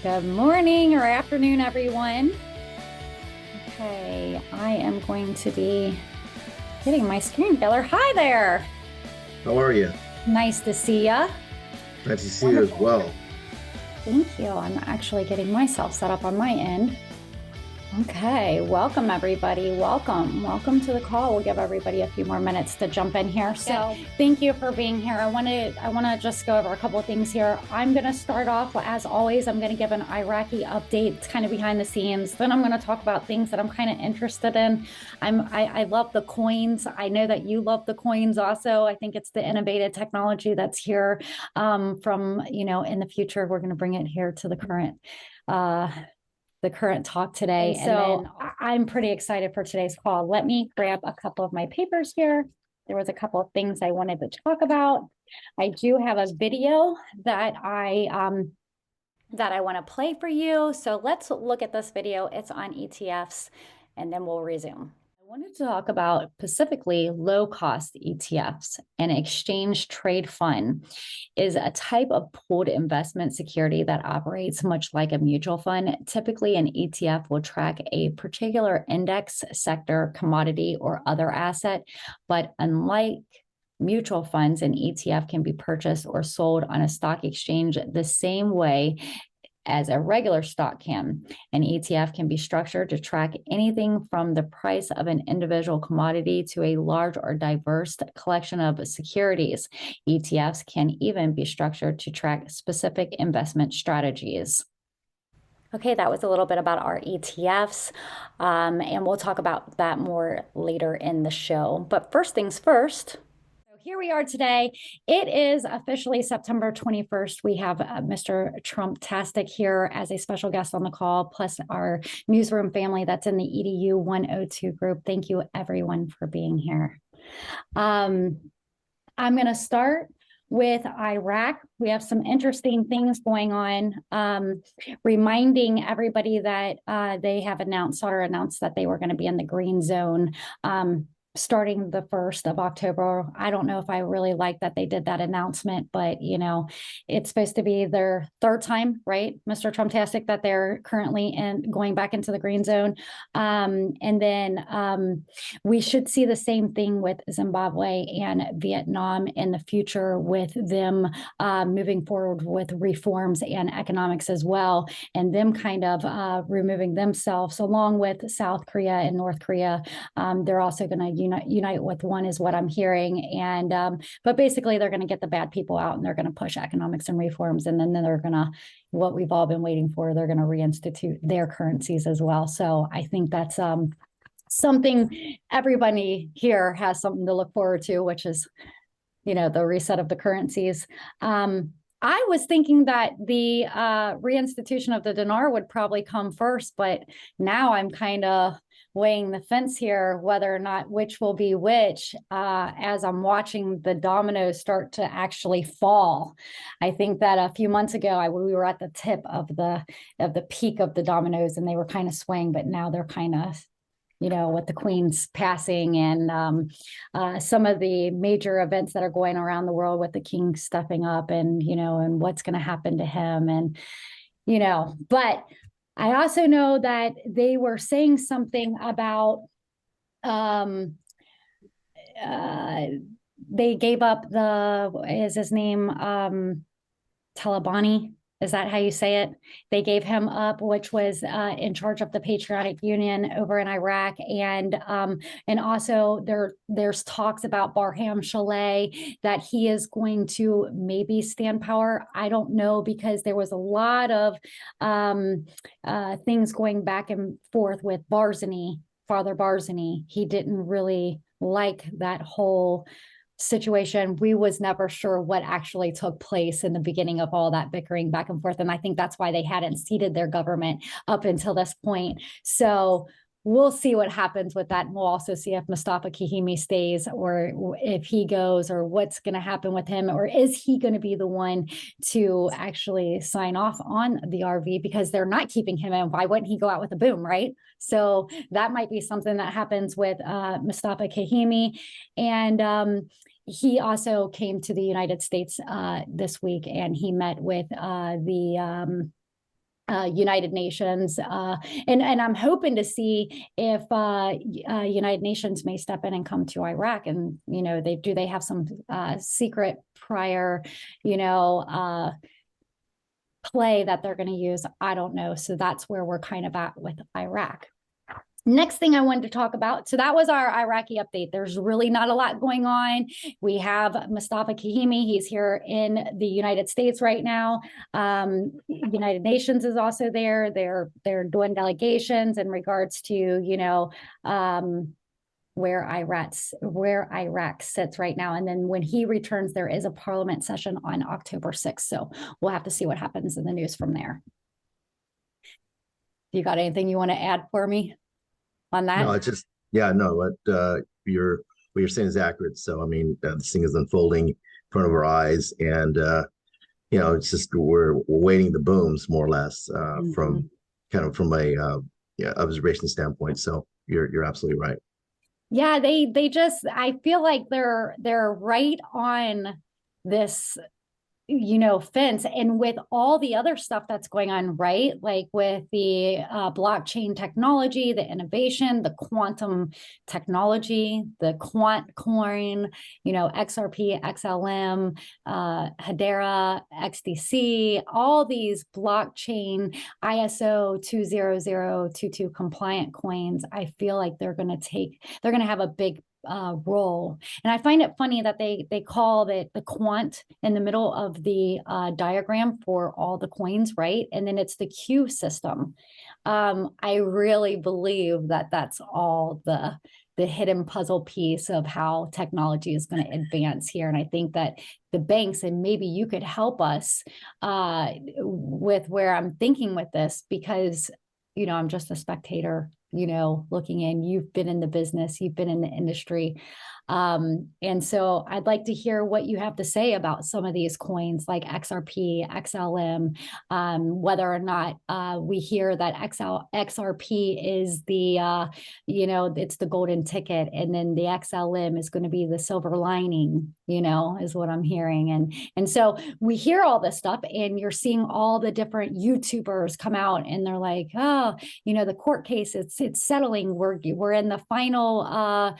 Good morning or afternoon, everyone. Okay, I am going to be getting my screen together. Hi there. How are you? Nice to see ya. Nice to see you as Wonderful. well. Thank you. I'm actually getting myself set up on my end. Okay, welcome everybody. Welcome to the call. We'll give everybody a few more minutes to jump in here. So thank you for being here. I want to just go over a couple of things here. I'm going to start off, as always, I'm going to give an Iraqi update. It's kind of behind the scenes. Then I'm going to talk about things that I'm kind of interested in. I love the coins. I know that you love the coins also. I think it's the innovative technology that's here from, in the future, we're going to bring it here to the current talk today. And so I'm pretty excited for today's call. Let me grab a couple of my papers here. There was a couple of things I wanted to talk about. I do have a video that I want to play for you. So let's look at this video. It's on ETFs, and then we'll resume. I wanted to talk about specifically low-cost ETFs. An exchange trade fund is a type of pooled investment security that operates much like a mutual fund. Typically, an ETF will track a particular index, sector, commodity, or other asset, but unlike mutual funds, an ETF can be purchased or sold on a stock exchange the same way as a regular stock can. An ETF can be structured to track anything from the price of an individual commodity to a large or diverse collection of securities. ETFs can even be structured to track specific investment strategies. Okay, that was a little bit about our ETFs, and we'll talk about that more later in the show. But first things first, here we are today. It is officially September 21st. We have Mr. Trumptastic here as a special guest on the call, plus our newsroom family that's in the EDU102 group. Thank you, everyone, for being here. I'm going to start with Iraq. We have some interesting things going on, reminding everybody that they have announced that they were going to be in the green zone starting the 1st of October. I don't know if I really like that they did that announcement, but it's supposed to be their third time, right, Mr. Trumptastic, that they're currently going back into the green zone. And then we should see the same thing with Zimbabwe and Vietnam in the future, with them moving forward with reforms and economics as well, and them kind of removing themselves along with South Korea and North Korea. They're also going to unite with one, is what I'm hearing. And but basically they're going to get the bad people out, and they're going to push economics and reforms, and then they're going to, what we've all been waiting for, they're going to reinstitute their currencies as well. So I think that's something everybody here has something to look forward to, which is the reset of the currencies. I was thinking that the reinstitution of the dinar would probably come first, but now I'm kind of weighing the fence here, whether or not which will be which, as I'm watching the dominoes start to actually fall. I think that a few months ago, we were at the tip of the peak of the dominoes, and they were kind of swaying, but now they're kind of, with the Queen's passing and some of the major events that are going around the world, with the King stepping up, and and what's going to happen to him, and but I also know that they were saying something about they gave up is his name Talabani? Is that how you say it? They gave him up, which was in charge of the Patriotic Union over in Iraq, and also there's talks about Barham Chella, that he is going to maybe stand power. I don't know, because there was a lot of things going back and forth with Barzani, Father Barzani. He didn't really like that whole situation. We was never sure what actually took place in the beginning of all that bickering back and forth, and I think that's why they hadn't seated their government up until this point. So we'll see what happens with that, and we'll also see if Mustafa Kahimi stays, or if he goes, or what's going to happen with him, or is he going to be the one to actually sign off on the RV, because they're not keeping him in. Why wouldn't he go out with a boom, right? So that might be something that happens with Mustafa Kahimi. And he also came to the United States this week, and he met with the United Nations, and I'm hoping to see if United Nations may step in and come to Iraq, and they have some secret prior play that they're going to use. I don't know. So that's where we're kind of at with Iraq. Next thing I wanted to talk about, so that was our Iraqi update. There's really not a lot going on. We have Mustafa Kahimi. He's here in the United States right now. United Nations is also there. They're doing delegations in regards to, where Iraq sits right now. And then when he returns, there is a parliament session on October 6th. So we'll have to see what happens in the news from there. You got anything you want to add for me on that? No, it's just, no, what you're saying is accurate. So, I mean, this thing is unfolding in front of our eyes, and it's just we're waiting the booms more or less from a observation standpoint. So you're absolutely right. Yeah, they just, I feel like they're right on this fence, and with all the other stuff that's going on, right? Like with the blockchain technology, the innovation, the quantum technology, the quant coin, XRP, XLM, Hedera, XDC, all these blockchain ISO 20022 compliant coins. I feel like they're going to have a big role. And I find it funny that they call it the quant in the middle of the diagram for all the coins, right? And then it's the Q system. I really believe that that's all the hidden puzzle piece of how technology is going to advance here. And I think that the banks, and maybe you could help us with where I'm thinking with this, because I'm just a spectator, looking in. You've been in the business, you've been in the industry. And so I'd like to hear what you have to say about some of these coins like XRP, XLM, whether or not we hear that XRP is the, it's the golden ticket. And then the XLM is going to be the silver lining, is what I'm hearing. And so we hear all this stuff, and you're seeing all the different YouTubers come out, and they're like, oh, the court case, it's settling. We're in the final,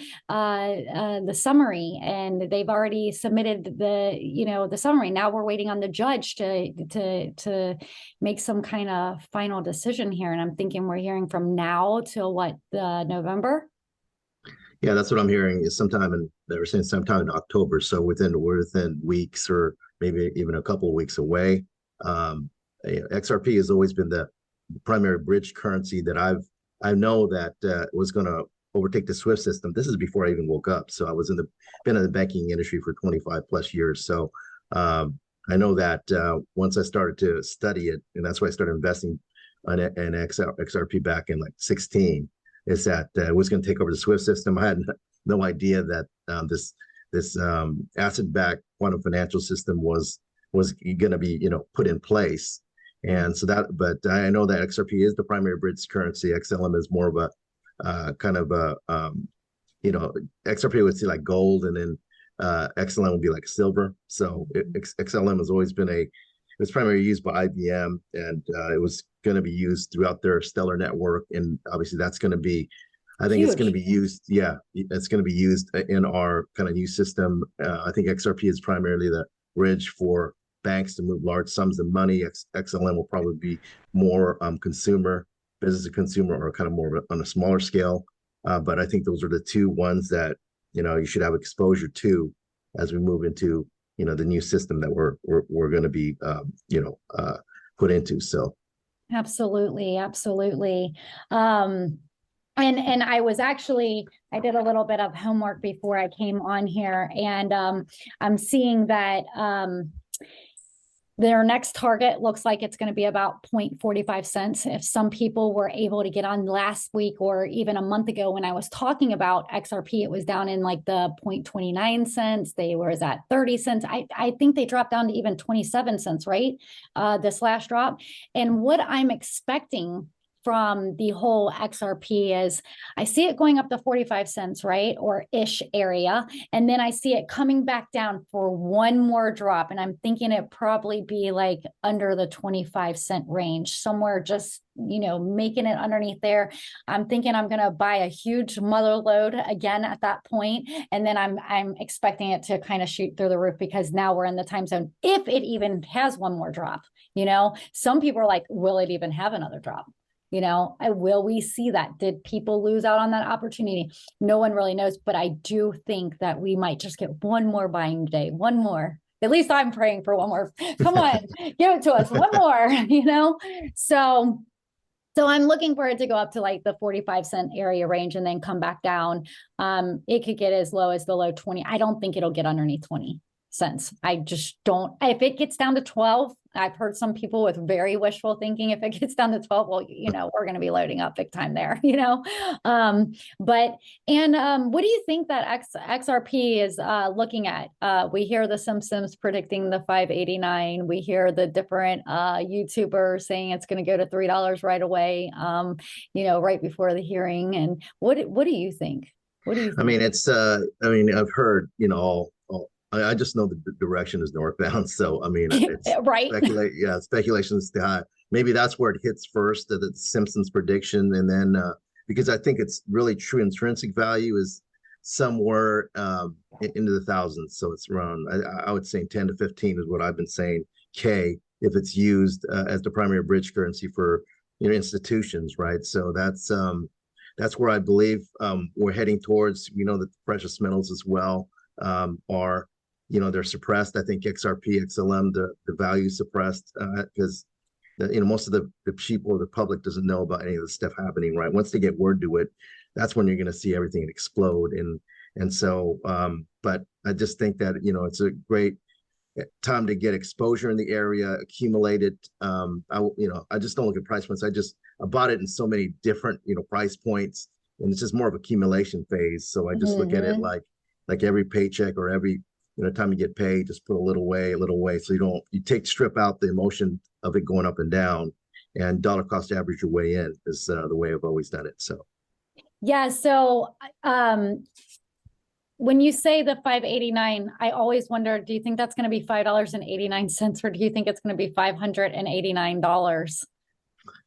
the summary, and they've already submitted the summary. Now we're waiting on the judge to make some kind of final decision here. And I'm thinking we're hearing from now till what, November? Yeah, that's what I'm hearing, is they were saying sometime in October. So we're within weeks, or maybe even a couple of weeks away. XRP has always been the primary bridge currency that I know that was going to overtake the SWIFT system. This is before I even woke up. So I was been in the banking industry for 25 plus years. So I know that once I started to study it, and that's why I started investing in XRP back in like 16, is that it was going to take over the SWIFT system. I had no idea that this asset-backed quantum financial system was going to be put in place. And so but I know that XRP is the primary bridge currency. XLM is more of a XRP would see like gold, and then XLM would be like silver. So XLM has always been it was primarily used by IBM, and it was going to be used throughout their Stellar network. And obviously that's going to be, I think it's going to be used. Yeah, it's going to be used in our kind of new system. I think XRP is primarily the bridge for banks to move large sums of money. XLM will probably be more business to consumer, or kind of more on a smaller scale. But I think those are the two ones that, you should have exposure to as we move into, the new system that we're going to be, put into. So. Absolutely. Absolutely. And I did a little bit of homework before I came on here, and I'm seeing that their next target looks like it's going to be about 0.45 cents. If some people were able to get on last week, or even a month ago when I was talking about XRP, it was down in like the 0.29 cents. They were at 30 cents. I think they dropped down to even 27 cents, right? This last drop. And what I'm expecting from the whole XRP is I see it going up to 45 cents, right? Or ish area. And then I see it coming back down for one more drop. And I'm thinking it probably be like under the 25-cent range, somewhere just, you know, making it underneath there. I'm thinking I'm going to buy a huge mother load again at that point. And then I'm expecting it to kind of shoot through the roof because now we're in the time zone. If it even has one more drop, you know, some people are like, will it even have another drop? You know, will we see that? Did people lose out on that opportunity? No one really knows, but I do think that we might just get one more buying day, one more. At least I'm praying for one more. Come on, give it to us, one more, you know? So I'm looking for it to go up to like the 45-cent area range and then come back down. It could get as low as the low 20. I don't think it'll get underneath 20 cents. I just don't. If it gets down to 12, I've heard some people with very wishful thinking, if it gets down to 12, well, you know, we're going to be loading up big time there, you know? What do you think that XRP is looking at? We hear the Simpsons predicting the 589. We hear the different YouTubers saying it's going to go to $3 right away, you know, right before the hearing. And what do you think? What do you think? I mean, I've heard, you know, I just know the direction is northbound. So, I mean, it's right. Speculation is high. Maybe that's where it hits first, the Simpsons prediction. And then, because I think it's really true intrinsic value is somewhere into the thousands. So it's around, I would say 10 to 15 is what I've been saying, K, if it's used as the primary bridge currency for, you know, institutions, right? So that's where I believe we're heading towards. You know, the precious metals as well are, you know, they're suppressed. I think XRP, XLM, the value suppressed because you know, most of the people or the public doesn't know about any of the stuff happening, right? Once they get word to it, that's when you're going to see everything explode. And so, but I just think that, you know, it's a great time to get exposure in the area, accumulate it. I just don't look at price points. I bought it in so many different, you know, price points, and it's just more of accumulation phase. So I just look at it like every paycheck or every, you know, time you get paid, just put a little away. So you strip out the emotion of it going up and down, and dollar cost average your way in is the way I've always done it. So. Yeah. So, when you say the 589, I always wonder, do you think that's going to be $5.89 or do you think it's going to be $589?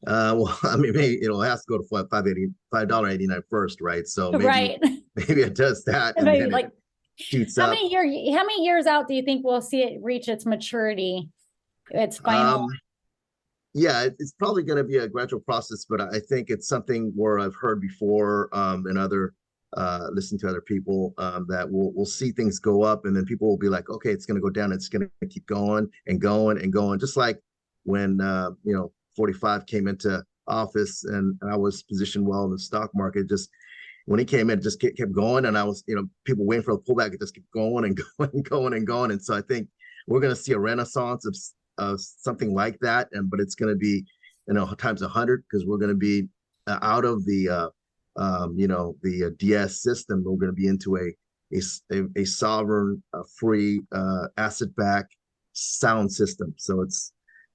Well, I mean, maybe it'll have to go to $5.89 first, right? So maybe it does that, and then like, shoots up. How many years out do you think we'll see it reach its maturity, its final? Yeah, it's probably going to be a gradual process, but I think it's something where I've heard before and other listening to other people that we'll see things go up, and then people will be like, okay, it's going to go down. It's going to keep going and going and going, just like when 45 came into office and I was positioned well in the stock market. Just when he came in, just kept going, and I was, people waiting for the pullback. It just kept going and going and going and going. And so I think we're going to see a renaissance of something like that, but it's going to be, times 100, because we're going to be out of the the DS system. We're going to be into a sovereign, free, asset-backed, sound system. So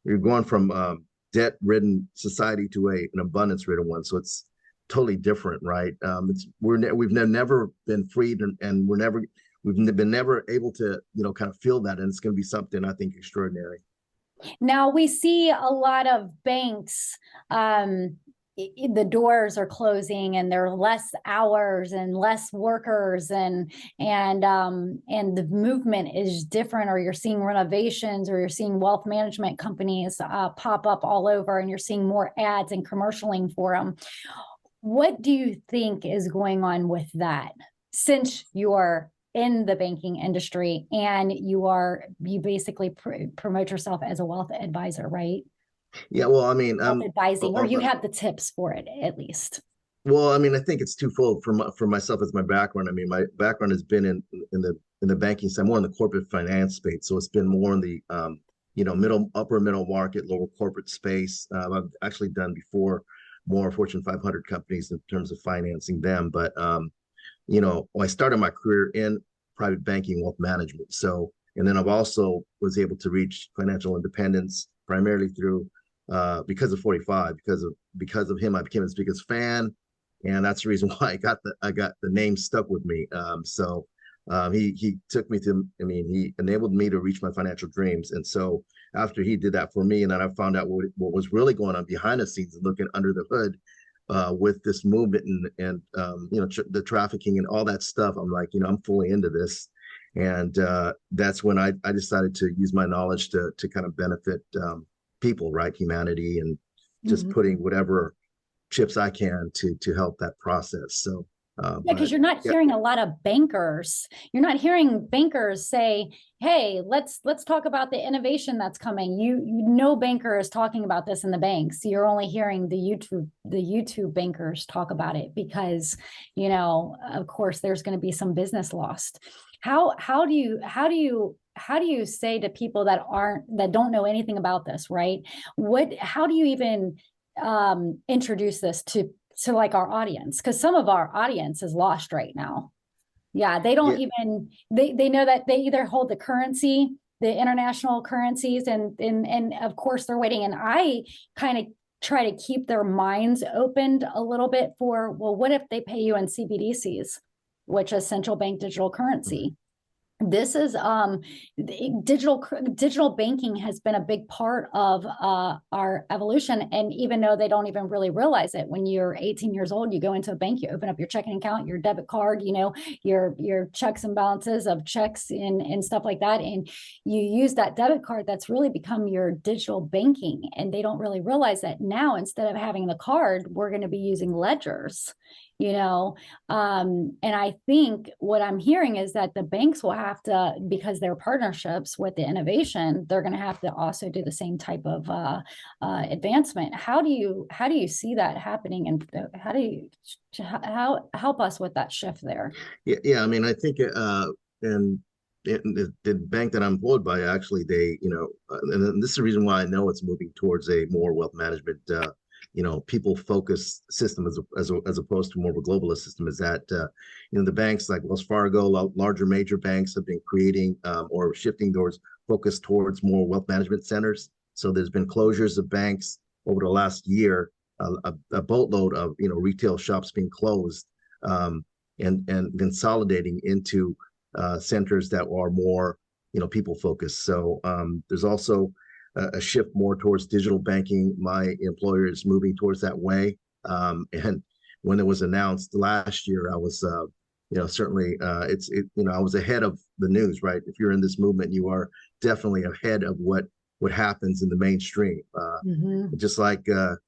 you're going from debt-ridden society to an abundance-ridden one. So it's totally different, right? We've never been freed, and we've been never able to kind of feel that, and it's going to be something, I think, extraordinary. Now we see a lot of banks, the doors are closing and there are less hours and less workers, and the movement is different, or you're seeing renovations, or you're seeing wealth management companies pop up all over, and you're seeing more ads and commercialing for them. What do you think is going on with that, since you're in the banking industry and you basically promote yourself as a wealth advisor, right? Yeah, well, I mean, advising, or you have the tips for it, at least. Well, I mean, I think it's twofold for myself as my background. I mean, my background has been in the banking side, more in the corporate finance space. So it's been more in the upper middle market, lower corporate space. I've actually done before more Fortune 500 companies in terms of financing them, but I started my career in private banking, wealth management. So, and then I've also was able to reach financial independence primarily through because of 45, because of him, I became his biggest fan, and that's the reason why I got the name stuck with me. He took me to, I mean, he enabled me to reach my financial dreams. And so after he did that for me, and then I found out what was really going on behind the scenes and looking under the hood with this movement and the trafficking and all that stuff, I'm like, I'm fully into this. And that's when I decided to use my knowledge to kind of benefit people, right? Humanity, and just putting whatever chips I can to help that process. So yeah, because you're not hearing a lot of bankers. You're not hearing bankers say, "Hey, let's talk about the innovation that's coming." No banker is talking about this in the banks. You're only hearing the YouTube bankers talk about it because, of course, there's going to be some business lost. How do you say to people that don't know anything about this, right? How do you even introduce this to like our audience? Because some of our audience is lost right now. Yeah, they don't even they know that they either hold the currency, the international currencies, and of course they're waiting. And I kind of try to keep their minds opened a little bit for, well, what if they pay you in CBDCs, which is central bank digital currency? This is digital banking has been a big part of our evolution. And even though they don't even really realize it, when you're 18 years old, you go into a bank, you open up your checking account, your debit card, your checks and balances of checks and stuff like that. And you use that debit card, that's really become your digital banking. And they don't really realize that now, instead of having the card, we're going to be using ledgers. And I think what I'm hearing is that the banks will have to, because they're partnerships with the innovation, they're going to have to also do the same type of advancement. How do you see that happening, and how help us with that shift there? Yeah. I mean, I think and the bank that I'm employed by, actually, they, and this is the reason why I know it's moving towards a more wealth management people focused system as opposed to more of a globalist system, is that the banks like Wells Fargo, larger major banks, have been creating or shifting towards focus towards more wealth management centers. So there's been closures of banks over the last year, a boatload of retail shops being closed and consolidating into centers that are more people focused. So there's also a shift more towards digital banking. My employer is moving towards that way. And when it was announced last year, I was, certainly I was ahead of the news, right? If you're in this movement, you are definitely ahead of what happens in the mainstream. Just like, the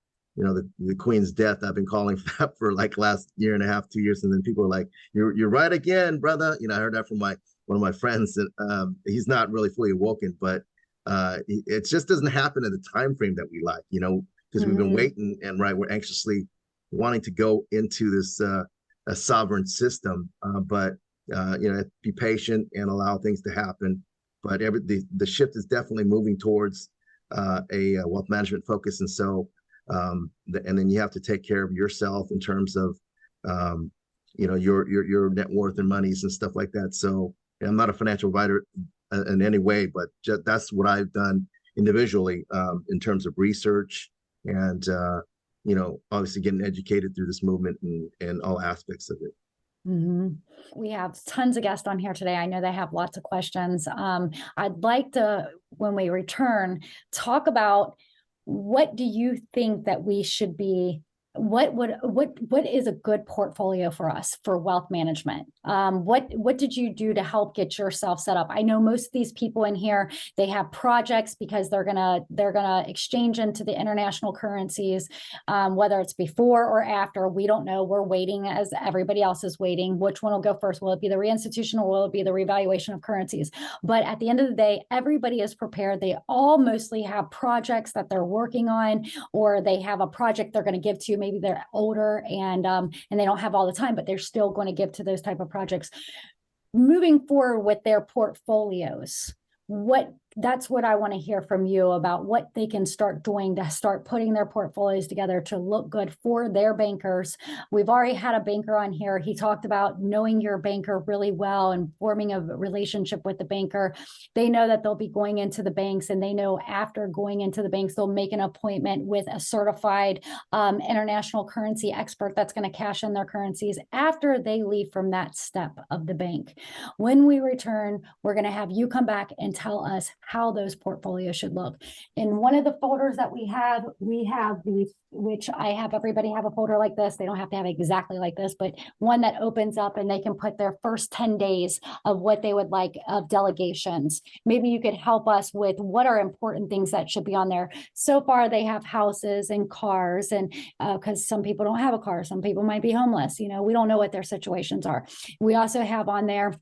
Queen's death, I've been calling that for like last year and a half, 2 years. And then people are like, you're right again, brother. I heard that from one of my friends, that he's not really fully awoken, but it just doesn't happen in the time frame that we like, because we've been waiting, and we're anxiously wanting to go into this a sovereign system, but be patient and allow things to happen. But the shift is definitely moving towards a wealth management focus, and so and then you have to take care of yourself in terms of your net worth and monies and stuff like that. So I'm not a financial advisor in any way, but that's what I've done individually in terms of research and obviously getting educated through this movement and all aspects of it. We have tons of guests on here today. I know they have lots of questions. I'd like to, when we return, talk about, what do you think that we should be, what is a good portfolio for us for wealth management? What did you do to help get yourself set up? I know most of these people in here, they have projects because they're gonna exchange into the international currencies, whether it's before or after, we don't know. We're waiting as everybody else is waiting. Which one will go first? Will it be the reinstitution, or will it be the revaluation of currencies? But at the end of the day, everybody is prepared. They all mostly have projects that they're working on, or they have a project they're going to give to you. Maybe they're older and they don't have all the time, but they're still going to give to those type of projects. Moving forward with their portfolios, what that's what I want to hear from you about what they can start doing to start putting their portfolios together to look good for their bankers. We've already had a banker on here. He talked about knowing your banker really well and forming a relationship with the banker. They know that they'll be going into the banks, and they know after going into the banks, they'll make an appointment with a certified international currency expert that's going to cash in their currencies after they leave from that step of the bank. When we return, we're going to have you come back and tell us how those portfolios should look. In one of the folders that we have these, which I have everybody have a folder like this. They don't have to have exactly like this, but one that opens up and they can put their first 10 days of what they would like of delegations. Maybe you could help us with what are important things that should be on there. So far, they have houses and cars, and because some people don't have a car, some people might be homeless. You know, we don't know what their situations are. We also have on there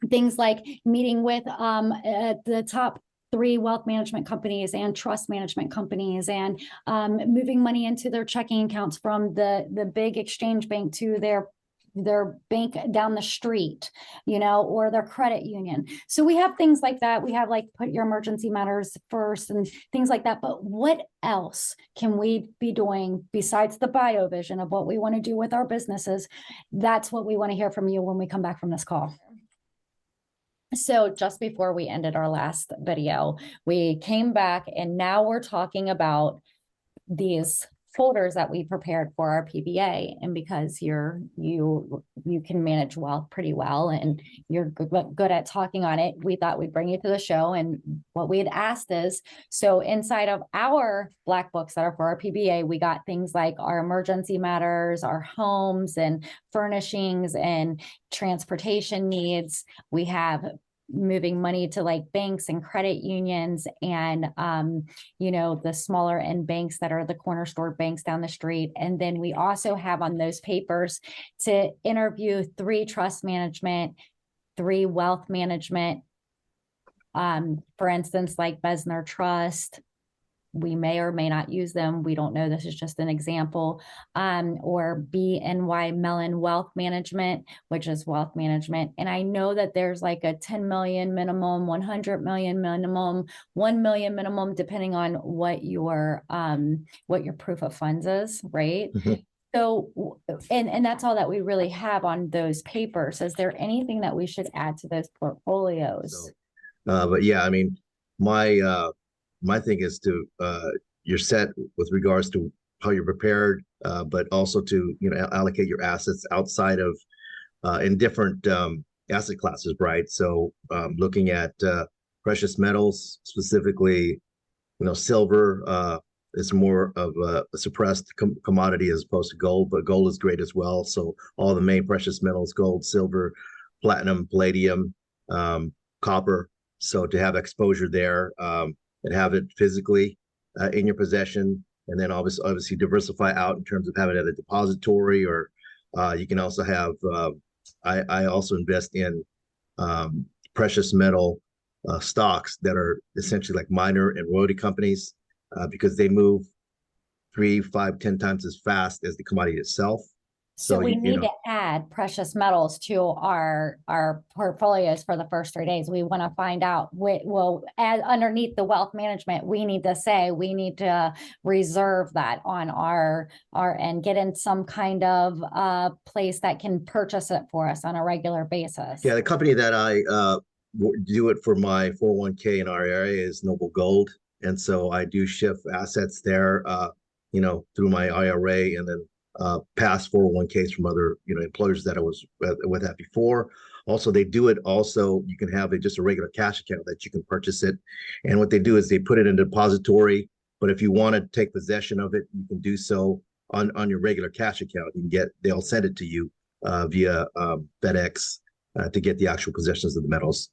things like meeting with the top 3 wealth management companies and trust management companies, and moving money into their checking accounts from the big exchange bank to their bank down the street, you know, or their credit union. So we have things like that. We have like put your emergency matters first and things like that. But what else can we be doing besides the bio vision of what we want to do with our businesses? That's what we want to hear from you when we come back from this call. So just before we ended our last video, we came back and now we're talking about these folders that we prepared for our PBA. And because you can manage wealth pretty well and you're good at talking on it, we thought we'd bring you to the show. And what we had asked is, so inside of our black books that are for our PBA, we got things like our emergency matters, our homes and furnishings and transportation needs. We have moving money to like banks and credit unions and, you know, the smaller end banks that are the corner store banks down the street. And then we also have on those papers to interview 3 trust management, 3 wealth management. For instance, like Besner Trust, we may or may not use them. We don't know. This is just an example. Or BNY Mellon Wealth Management, which is wealth management. And I know that there's like a 10 million minimum, 100 million minimum, 1 million minimum, depending on what your proof of funds is, right? Mm-hmm. So, and that's all that we really have on those papers. Is there anything that we should add to those portfolios? But yeah, I mean, my thing is to you're set with regards to how you're prepared, but also to, you know, allocate your assets outside of in different asset classes, right? So looking at precious metals, specifically, you know, silver is more of a suppressed commodity as opposed to gold, but gold is great as well. So all the main precious metals, gold, silver, platinum, palladium, copper. So to have exposure there, and have it physically in your possession, and then obviously diversify out in terms of having it at a depository, or you can also have. I also invest in precious metal stocks that are essentially like miner and royalty companies because they move 3, 5, 10 times as fast as the commodity itself. So we need to add precious metals to our portfolios for the first 3 days. We want to find out as underneath the wealth management, we need to reserve that on our and get in some kind of place that can purchase it for us on a regular basis. Yeah, the company that I do it for my 401k in our area is Noble Gold, and so I do shift assets there, you know, through my IRA and then past 401ks from other, you know, employers that I was with that before. Also, they do it also, you can have just a regular cash account that you can purchase it. And what they do is they put it in a depository, but if you want to take possession of it, you can do so on your regular cash account. They'll send it to you via FedEx to get the actual possessions of the metals.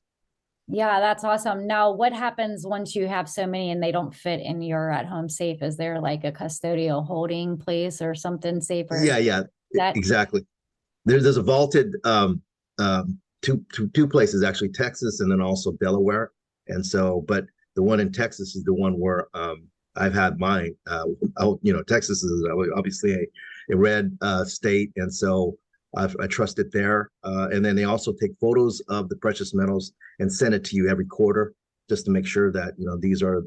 Yeah, that's awesome. Now, what happens once you have so many and they don't fit in your at-home safe? Is there like a custodial holding place or something safer? Yeah, exactly. There's a vaulted two places actually, Texas and then also Delaware. And so, but the one in Texas is the one where I've had mine. You know, Texas is obviously a red state, and so I trust it there. And then they also take photos of the precious metals and send it to you every quarter. just to make sure that, these are,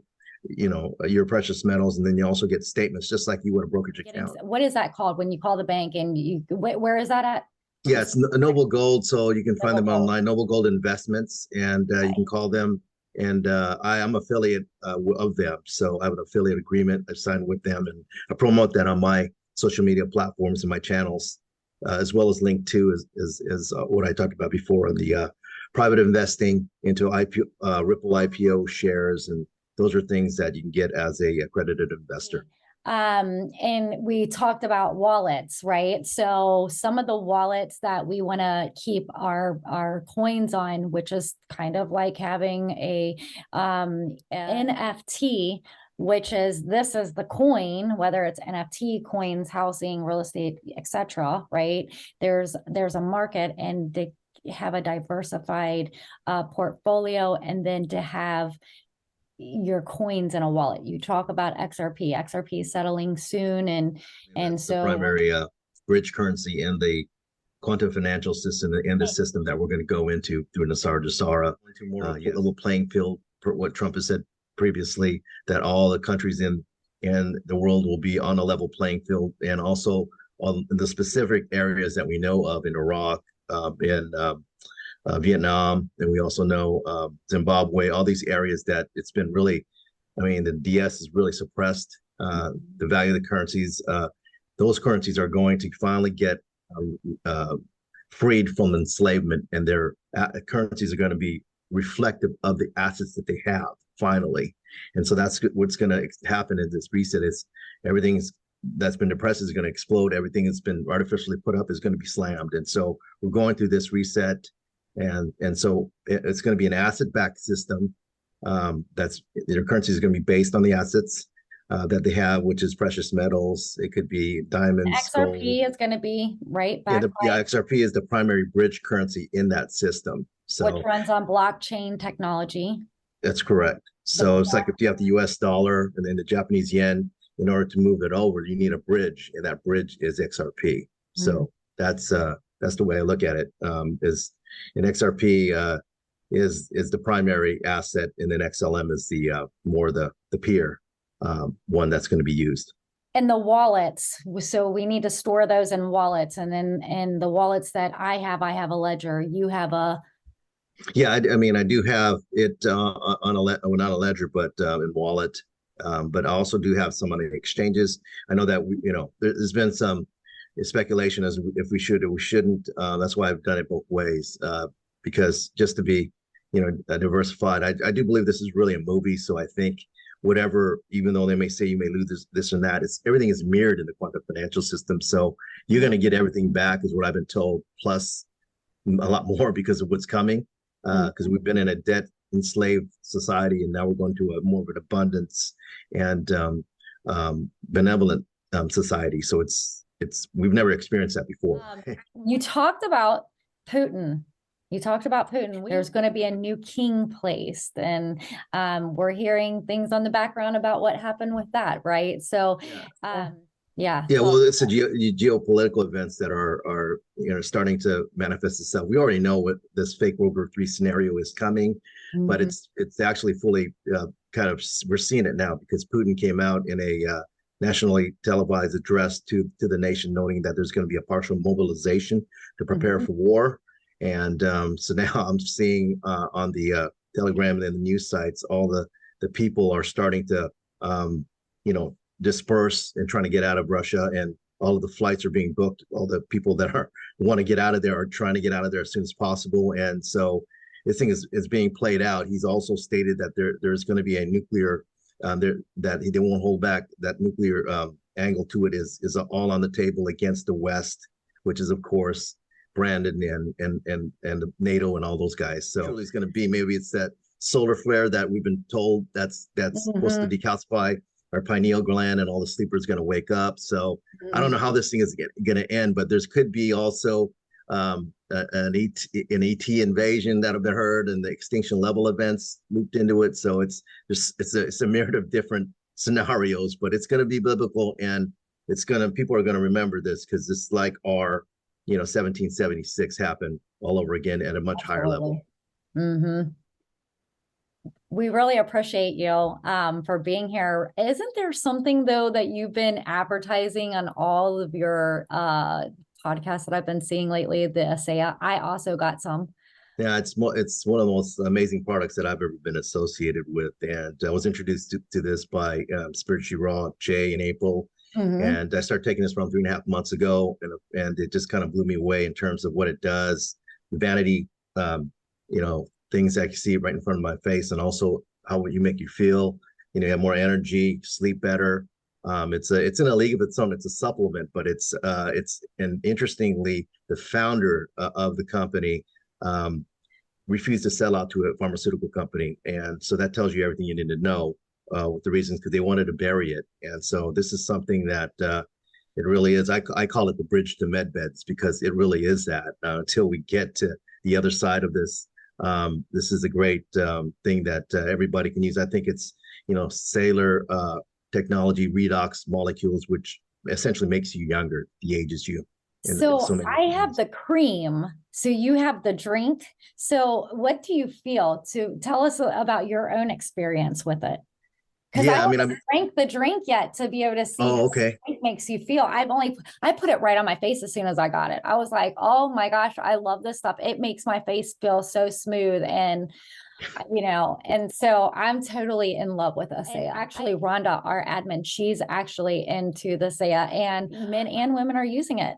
your precious metals. And then you also get statements just like you would a brokerage account. What is that called when you call the bank and where is that at? Yeah, it's Noble Gold. So you can find them online, Noble Gold Investments, and you can call them. And I am affiliate of them. So I have an affiliate agreement I signed with them, and I promote that on my social media platforms and my channels, as well as link to is what I talked about before on the private investing into Ripple IPO shares. And those are things that you can get as a accredited investor. And we talked about wallets, right? So some of the wallets that we want to keep our coins on, which is kind of like having a NFT, which is this is the coin, whether it's NFT, coins, housing, real estate, etc. Right? There's a market, and to have a diversified portfolio, and then to have your coins in a wallet. You talk about XRP settling soon, and so the primary bridge currency in the quantum financial system, and the system that we're going to go into through Nasara Jasara, level playing field for what Trump has said previously, that all the countries in the world will be on a level playing field, and also on the specific areas that we know of in Iraq, in Vietnam, and we also know Zimbabwe, all these areas that it's been really, the DS is really suppressed, the value of the currencies. Those currencies are going to finally get freed from enslavement, and their currencies are going to be reflective of the assets that they have finally. And so that's what's going to happen in this reset. Is everything that's been depressed is going to explode. Everything that's been artificially put up is going to be slammed. And so we're going through this reset. And so it's going to be an asset-backed system. That's their currency is going to be based on the assets that they have, which is precious metals. It could be diamonds. XRP is going to be right. XRP is the primary bridge currency in that system. So which runs on blockchain technology. That's correct. So it's like if you have the US dollar and then the Japanese yen, in order to move it over, you need a bridge, and that bridge is XRP. So that's the way I look at it. Is an XRP is the primary asset, and then XLM is the more the peer one that's going to be used. And the wallets, so we need to store those in wallets, and then the wallets that I have a ledger. You have a I do have it on not a ledger, but in wallet. But I also do have some on the exchanges. I know that there's been some speculation as if we should or we shouldn't. That's why I've done it both ways, because just to be, diversified. I do believe this is really a movie. So I think whatever, even though they may say you may lose this and that, everything is mirrored in the quantum financial system. So you're going to get everything back, is what I've been told, plus a lot more because of what's coming. Because we've been in a debt enslaved society, and now we're going to a more of an abundance and benevolent society. So we've never experienced that before. You talked about Putin. There's going to be a new king placed, and we're hearing things on the background about what happened with that, right? So, well, it's geopolitical events that are starting to manifest itself. We already know what this fake World War III scenario is coming, but it's actually fully we're seeing it now, because Putin came out in a nationally televised address to the nation, noting that there's going to be a partial mobilization to prepare for war. And so now I'm seeing on the Telegram and the news sites, all the people are starting to disperse and trying to get out of Russia, and all of the flights are being booked. All the people that want to get out of there are trying to get out of there as soon as possible. And so this thing is being played out. He's also stated that there's going to be a nuclear that they won't hold back. That nuclear angle to it is all on the table against the West, which is of course Brandon and NATO and all those guys. So it's going to be, maybe it's that solar flare that we've been told that's supposed to decalcify our pineal gland, and all the sleepers going to wake up. So I don't know how this thing is going to end, but there's could be also an ET invasion that have been heard, and the extinction level events looped into it. So it's a myriad of different scenarios, but it's going to be biblical, and people are going to remember this, because it's like our 1776 happened all over again at a much higher level. We really appreciate you for being here. Isn't there something though that you've been advertising on all of your podcasts that I've been seeing lately? The Asea. I also got some. Yeah, it's one of the most amazing products that I've ever been associated with, and I was introduced to this by Spiritually Raw Jay in April, Mhm. and I started taking this around 3.5 months ago, and it just kind of blew me away in terms of what it does, vanity, things I can see right in front of my face, and also how you make you feel. You have more energy, sleep better. It's in a league of its own. It's a supplement, but and interestingly, the founder of the company. Um, Refused to sell out to a pharmaceutical company. And so that tells you everything you need to know with the reasons, because they wanted to bury it. And so this is something that it really is. I call it the bridge to med beds, because it really is that until we get to the other side of this. This is a great thing that everybody can use. I think it's, cellular technology, redox molecules, which essentially makes you younger, the ages you in So so many I different have ways. the cream. So you have the drink. So what do you feel? To tell us about your own experience with it. Because I Yeah, I mean, haven't drank the drink yet to be able to see oh, how okay. it makes you feel. I put it right on my face as soon as I got it. I was like, oh my gosh, I love this stuff. It makes my face feel so smooth and so I'm totally in love with Asea. Actually, Rhonda, our admin, she's actually into the Asea, and men and women are using it.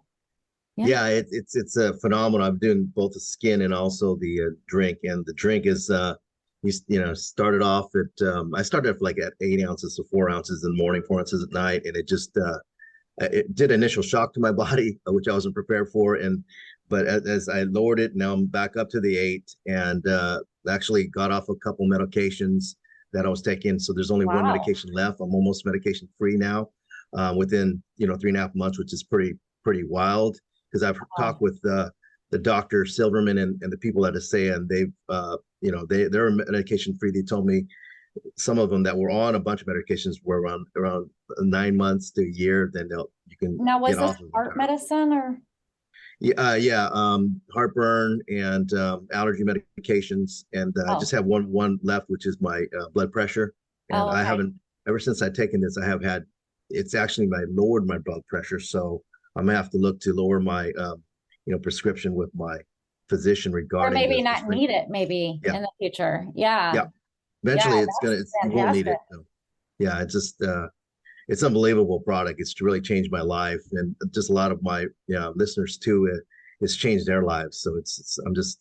Yeah. Yeah, it's a phenomenon. I'm doing both the skin and also the drink, and the drink is started off at I started off like at 8 ounces, so 4 ounces in the morning, 4 ounces at night, and it did initial shock to my body, which I wasn't prepared for, and but as I lowered it, now I'm back up to the 8, and actually got off a couple medications that I was taking. So there's only one Wow. medication left. I'm almost medication free now, within 3.5 months, which is pretty wild, because I've Wow. talked with the doctor Silverman and the people at ASEA, and they've they're medication free. They told me some of them that were on a bunch of medications were around 9 months to a year. Then you can Now, was get this off of heart entirely. medicine or? Yeah, heartburn and allergy medications, and I just Oh, have one left, which is my blood pressure. And oh, I okay. haven't ever since I've taken this, I have had it's actually lowered my blood pressure, so I'm gonna have to look to lower my prescription with my physician Or regarding maybe the not strength. need it maybe Yeah, in the future. Yeah. yeah. Yeah, Eventually, that's you won't need fantastic. it. So, yeah, it's unbelievable product. It's really changed my life, and just a lot of my listeners too. It's changed their lives. So I'm just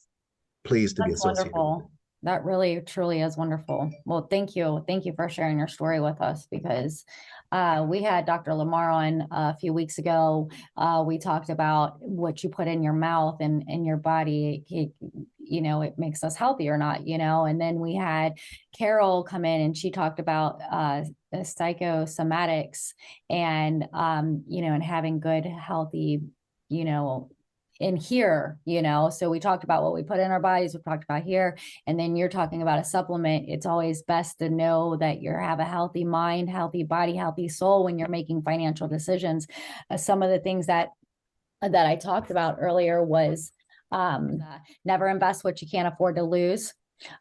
pleased to be That's associated with it. wonderful. That really truly is wonderful. Well, thank you. Thank you for sharing your story with us because we had Dr. Lamar on a few weeks ago. We talked about what you put in your mouth and in your body. It makes us healthy or not, and then we had Carol come in and she talked about the psychosomatics and having good, healthy, you know, in here. So we talked about what we put in our bodies, we talked about here, and then you're talking about a supplement. It's always best to know that you have a healthy mind, healthy body, healthy soul when you're making financial decisions. Some of the things that I talked about earlier was never invest what you can't afford to lose.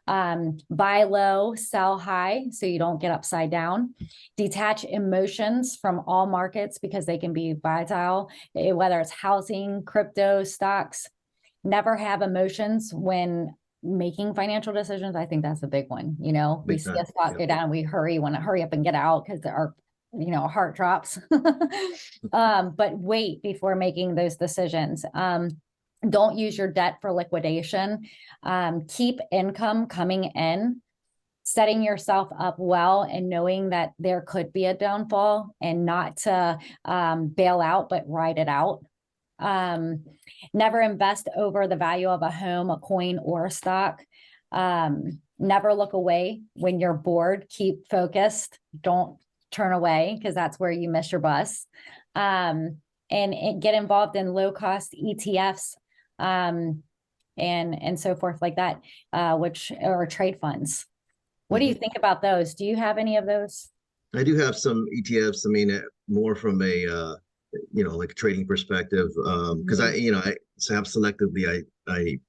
Buy low, sell high, so you don't get upside down. Detach emotions from all markets because they can be volatile, whether it's housing, crypto, stocks. Never have emotions when making financial decisions. I think that's a big one. We Big see a time. stock Yeah. go down, we want to hurry up and get out because our heart drops. But wait before making those decisions. Don't use your debt for liquidation. Keep income coming in, setting yourself up well and knowing that there could be a downfall and not to bail out, but ride it out. Um, Never invest over the value of a home, a coin, or a stock. Never look away when you're bored. Keep focused. Don't turn away because that's where you miss your bus. And get involved in low cost ETFs and so forth like that, which are trade funds. What do you Mhm. think about those? Do you have any of those? I do have some ETFs. I mean, more from a like a trading perspective, because Mhm. I have selectively I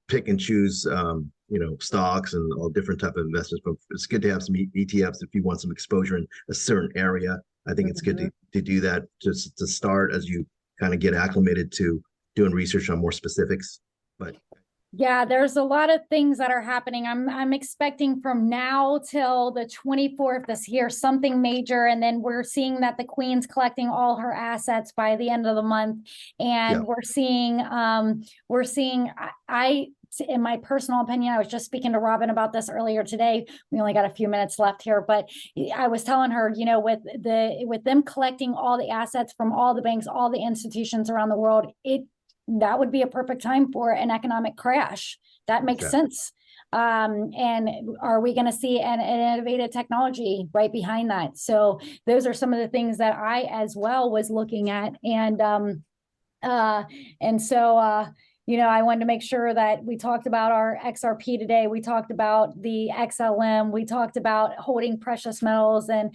pick and choose stocks and all different type of investments, but it's good to have some ETFs if you want some exposure in a certain area. I think it's good to do that just to start as you kind of get acclimated to doing research on more specifics. But yeah, there's a lot of things that are happening. I'm expecting from now till the 24th this year something major, and then we're seeing that the Queen's collecting all her assets by the end of the month, and we're seeing I in my personal opinion, I was just speaking to Robin about this earlier today. We only got a few minutes left here, but I was telling her, with them collecting all the assets from all the banks, all the institutions around the world, that would be a perfect time for an economic crash. That makes sense. And are we going to see an innovative technology right behind that? So those are some of the things that I as well was looking at. I wanted to make sure that we talked about our XRP today. We talked about the XLM. We talked about holding precious metals and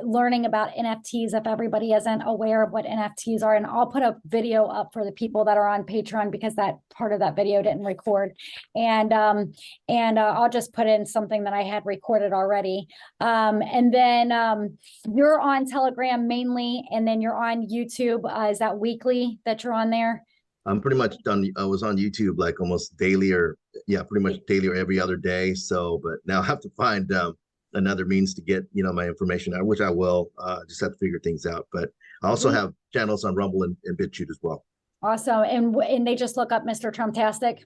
learning about NFTs if everybody isn't aware of what NFTs are. And I'll put a video up for the people that are on Patreon because that part of that video didn't record. And I'll just put in something that I had recorded already. And then you're on Telegram mainly, and then you're on YouTube. Is that weekly that you're on there? I'm pretty much done. I was on YouTube like almost daily pretty much daily or every other day. So, but now I have to find another means to get, my information out, which I will. Just have to figure things out. But I also have channels on Rumble and BitChute as well. Awesome. And they just look up Mr. Trumptastic?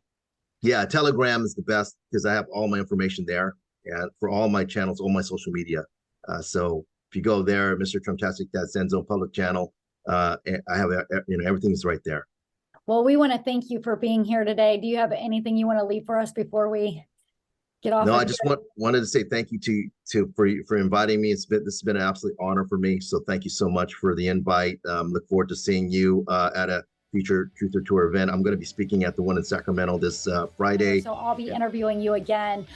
Yeah, Telegram is the best because I have all my information there and for all my channels, all my social media. So if you go there, Mr. Trumptastic, that's Zen's own public channel. I have, everything's right there. Well, we want to thank you for being here today. Do you have anything you want to leave for us before we get off? No, I just wanted to say thank you for inviting me. This has been an absolute honor for me. So thank you so much for the invite. Look forward to seeing you at a future Truth or Tour event. I'm going to be speaking at the one in Sacramento this Friday. So I'll be interviewing you again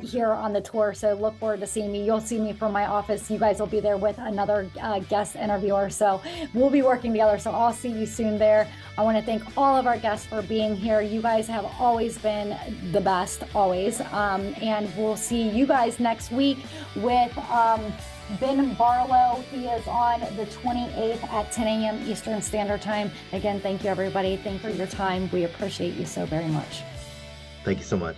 here on the tour. So look forward to seeing me. You'll see me from my office. You guys will be there with another guest interviewer. So we'll be working together. So I'll see you soon there. I want to thank all of our guests for being here. You guys have always been the best, always. And we'll see you guys next week with Ben Barlow. He is on the 28th at 10 a.m. Eastern Standard Time. Again, thank you, everybody. Thank you for your time. We appreciate you so very much. Thank you so much.